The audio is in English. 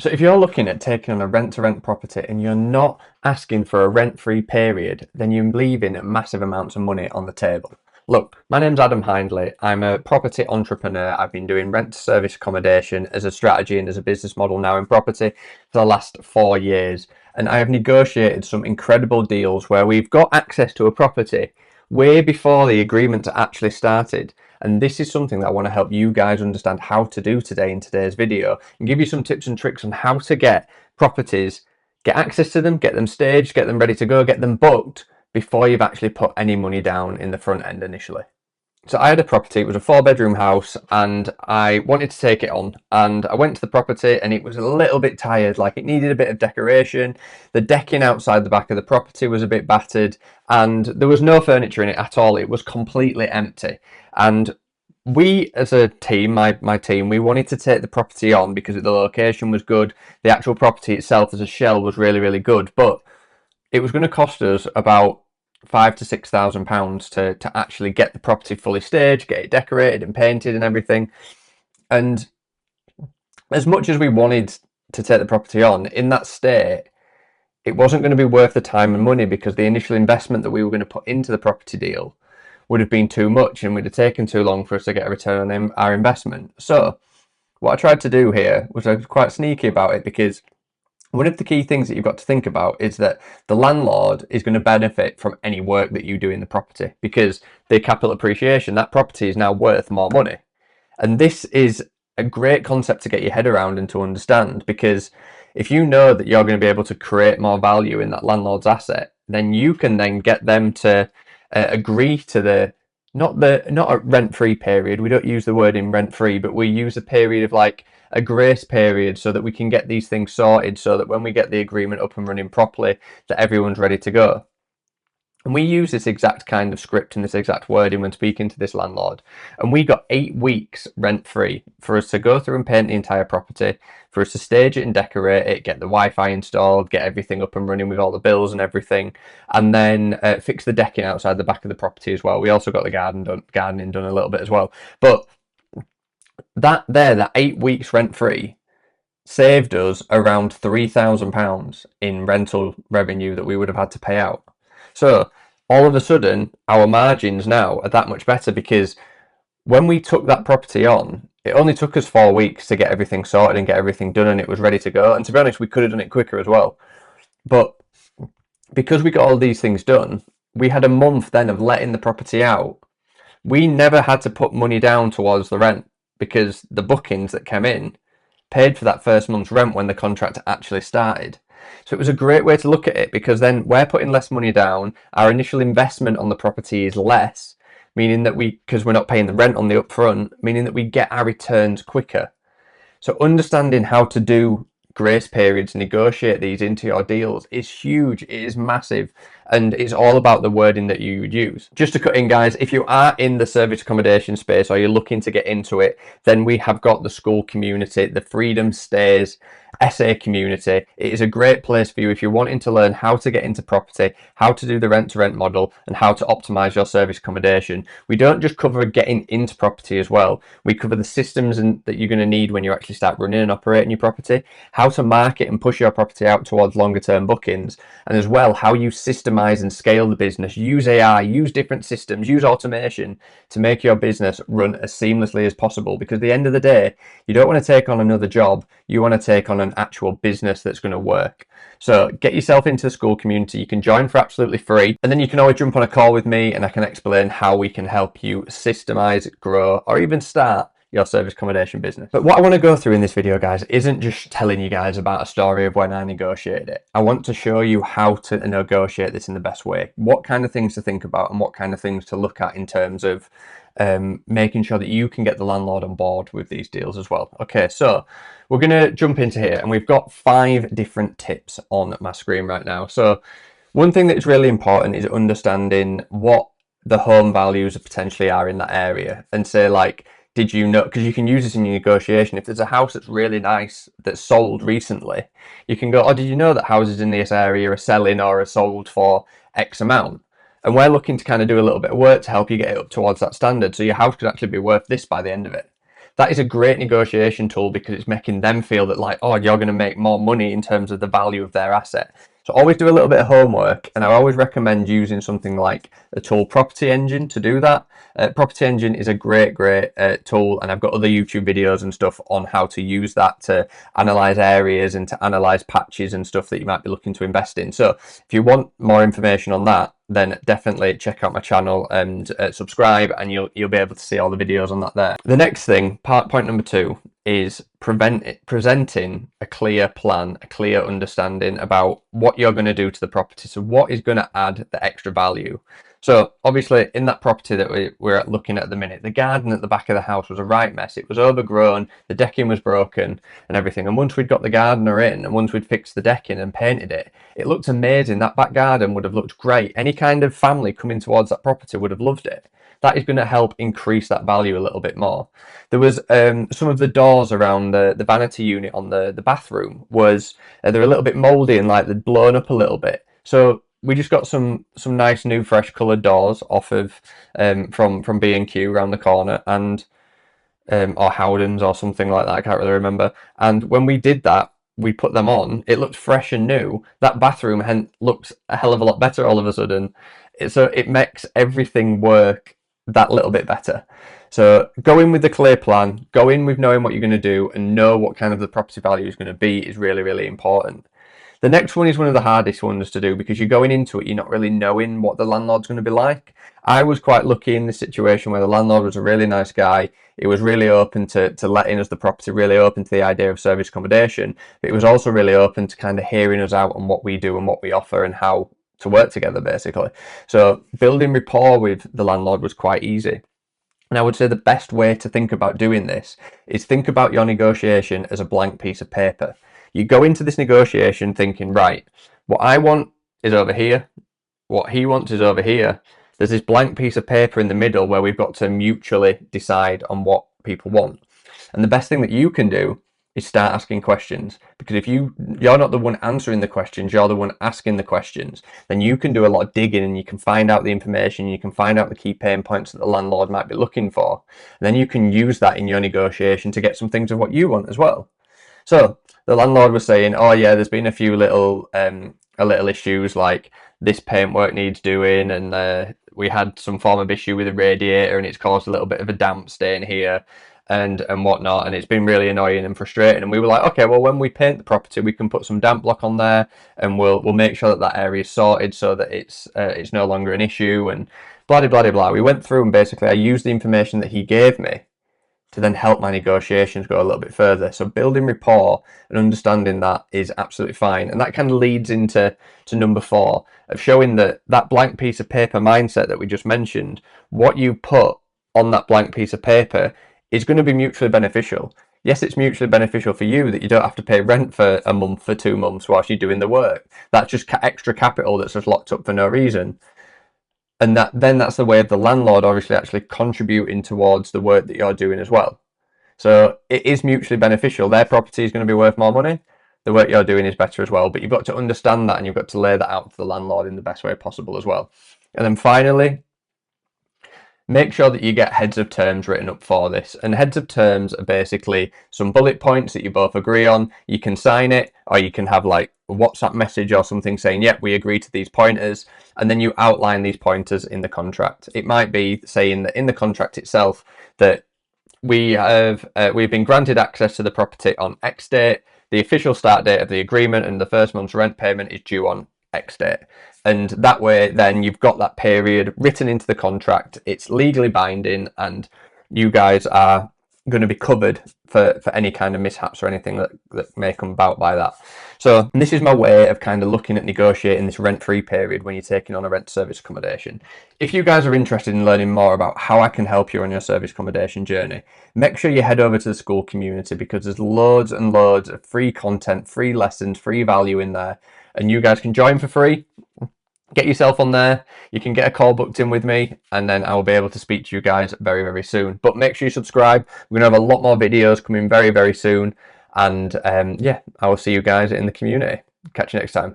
So if you're looking at taking on a rent-to-rent property and you're not asking for a rent-free period, then you're leaving massive amounts of money on the table. Look, my name's Adam Hindley. I'm a property entrepreneur. I've been doing rent to service accommodation as a strategy and as a business model now in property for the last 4 years. And I have negotiated some incredible deals where we've got access to a property way before the agreement actually started. And this is something that I want to help you guys understand how to do today in today's video and give you some tips and tricks on how to get properties, get access to them, get them staged, get them ready to go, get them booked before you've actually put any money down in the front end initially. So I had a property, it was a 4-bedroom house, and I wanted to take it on, and I went to the property and it was a little bit tired, like it needed a bit of decoration. The decking outside the back of the property was a bit battered and there was no furniture in it at all. It was completely empty. And we as a team, my team, we wanted to take the property on because the location was good. The actual property itself as a shell was really, really good, but it was going to cost us about £5,000 to £6,000 to actually get the property fully staged, get it decorated and painted and everything. And as much as we wanted to take the property on in that state, it wasn't going to be worth the time and money because the initial investment that we were going to put into the property deal would have been too much and would have taken too long for us to get a return on our investment. So what I tried to do here was I was quite sneaky about it, because one of the key things that you've got to think about is that the landlord is going to benefit from any work that you do in the property, because the capital appreciation, that property is now worth more money. And this is a great concept to get your head around and to understand, because if you know that you're going to be able to create more value in that landlord's asset, then you can then get them to agree to the not a rent-free period. We don't use the word in rent-free, but we use a period of like a grace period so that we can get these things sorted, so that when we get the agreement up and running properly, that everyone's ready to go. And we use this exact kind of script and this exact wording when speaking to this landlord. And we got 8 weeks rent free for us to go through and paint the entire property, for us to stage it and decorate it, get the Wi-Fi installed, get everything up and running with all the bills and everything, and then fix the decking outside the back of the property as well. We also got the gardening done a little bit as well. But that 8 weeks rent free saved us around £3,000 in rental revenue that we would have had to pay out. So all of a sudden, our margins now are that much better, because when we took that property on, it only took us 4 weeks to get everything sorted and get everything done, and it was ready to go. And to be honest, we could have done it quicker as well. But because we got all these things done, we had a month then of letting the property out. We never had to put money down towards the rent, because the bookings that came in paid for that first month's rent when the contract actually started. So it was a great way to look at it, because then we're putting less money down, our initial investment on the property is less, meaning that because we're not paying the rent on the upfront, meaning that we get our returns quicker. So understanding how to do grace periods, negotiate these into your deals is huge. It is massive, and it's all about the wording that you would use. Just to cut in, guys, if you are in the service accommodation space or you're looking to get into it, then we have got the school community, the Freedom Stays SA community. It is a great place for you if you're wanting to learn how to get into property, how to do the rent to rent model, and how to optimize your service accommodation. We don't just cover getting into property as well. We cover the systems that you're going to need when you actually start running and operating your property, how to market and push your property out towards longer term bookings, and as well how you systemize and scale the business, use AI, use different systems, use automation to make your business run as seamlessly as possible. Because at the end of the day, you don't want to take on another job, you want to take on an actual business that's going to work. So get yourself into the school community. You can join for absolutely free, and then you can always jump on a call with me and I can explain how we can help you systemize, grow, or even start your service accommodation business. But what I want to go through in this video, guys, isn't just telling you guys about a story of when I negotiated it. I want to show you how to negotiate this in the best way, what kind of things to think about and what kind of things to look at in terms of making sure that you can get the landlord on board with these deals as well. Okay, so we're going to jump into here, and we've got 5 different tips on my screen right now. So one thing that is really important is understanding what the home values potentially are in that area, and say, like, did you know, because you can use this in your negotiation. If there's a house that's really nice that's sold recently, you can go, oh, did you know that houses in this area are selling or are sold for X amount? And we're looking to kind of do a little bit of work to help you get it up towards that standard, so your house could actually be worth this by the end of it. that is a great negotiation tool because it's making them feel that like, oh, you're going to make more money in terms of the value of their asset. So always do a little bit of homework, and I always recommend using something like a tool Property Engine to do that. Property Engine is a great tool, and I've got other YouTube videos and stuff on how to use that to analyze areas and to analyze patches and stuff that you might be looking to invest in. So if you want more information on that, then definitely check out my channel and subscribe, and you'll be able to see all the videos on that there. The next thing, point number 2, is presenting a clear plan, a clear understanding about what you're going to do to the property. So what is going to add the extra value? So obviously in that property that we're looking at the minute, the garden at the back of the house was a right mess. It was overgrown, the decking was broken and everything. And once we'd got the gardener in and once we'd fixed the decking and painted it, it looked amazing. That back garden would have looked great. Any kind of family coming towards that property would have loved it. That is going to help increase that value a little bit more. There was some of the doors around the vanity unit on the bathroom was they're a little bit mouldy and like they'd blown up a little bit. So we just got some nice new fresh coloured doors off of from B&Q around the corner, and or Howden's or something like that. I can't really remember. And when we did that, we put them on. It looked fresh and new. That bathroom looked a hell of a lot better all of a sudden. So it makes everything work that little bit better. So go in with the clear plan, go in with knowing what you're going to do, and know what kind of the property value is going to be is really, really important. The next one is one of the hardest ones to do because you're going into it, you're not really knowing what the landlord's going to be like. I was quite lucky in this situation where the landlord was a really nice guy. He was really open to letting us the property, really open to the idea of service accommodation. But he was also really open to kind of hearing us out on what we do and what we offer and how to work together, basically. So building rapport with the landlord was quite easy. And I would say the best way to think about doing this is think about your negotiation as a blank piece of paper. You go into this negotiation thinking, right, what I want is over here, what he wants is over here. There's this blank piece of paper in the middle where we've got to mutually decide on what people want. And the best thing that you can do is start asking questions, because if you're not the one answering the questions, you're the one asking the questions, then you can do a lot of digging and you can find out the information, you can find out the key pain points that the landlord might be looking for. And then you can use that in your negotiation to get some things of what you want as well. So the landlord was saying, oh yeah, there's been a few little issues, like this paintwork needs doing, and we had some form of issue with the radiator and it's caused a little bit of a damp stain here and whatnot, and it's been really annoying and frustrating. And we were like, okay, well, when we paint the property, we can put some damp block on there and we'll make sure that area is sorted so that it's no longer an issue, and blah blah blah blah. We went through and basically I used the information that he gave me to then help my negotiations go a little bit further. So building rapport and understanding that is absolutely fine. And that kind of leads into number 4 of showing that blank piece of paper mindset that we just mentioned, what you put on that blank piece of paper is going to be mutually beneficial. Yes, it's mutually beneficial for you that you don't have to pay rent for a month, for 2 months whilst you're doing the work. That's just extra capital that's just locked up for no reason. And that's the way of the landlord obviously actually contributing towards the work that you're doing as well. So it is mutually beneficial. Their property is going to be worth more money. The work you're doing is better as well. But you've got to understand that and you've got to lay that out to the landlord in the best way possible as well. And then finally, make sure that you get heads of terms written up for this. And heads of terms are basically some bullet points that you both agree on. You can sign it, or you can have like a WhatsApp message or something saying, yep, we agree to these pointers. And then you outline these pointers in the contract. It might be saying that in the contract itself that we've been granted access to the property on X date. The official start date of the agreement and the first month's rent payment is due on X date. And that way then you've got that period written into the contract, it's legally binding, and you guys are going to be covered for any kind of mishaps or anything that may come about by that. So this is my way of kind of looking at negotiating this rent-free period when you're taking on a rent service accommodation. If you guys are interested in learning more about how I can help you on your service accommodation journey, make sure you head over to the school community, because there's loads and loads of free content, free lessons, free value in there, and you guys can join for free. Get yourself on there, you can get a call booked in with me, and then I will be able to speak to you guys very, very soon. But make sure you subscribe. We're going to have a lot more videos coming very, very soon. And yeah, I will see you guys in the community. Catch you next time.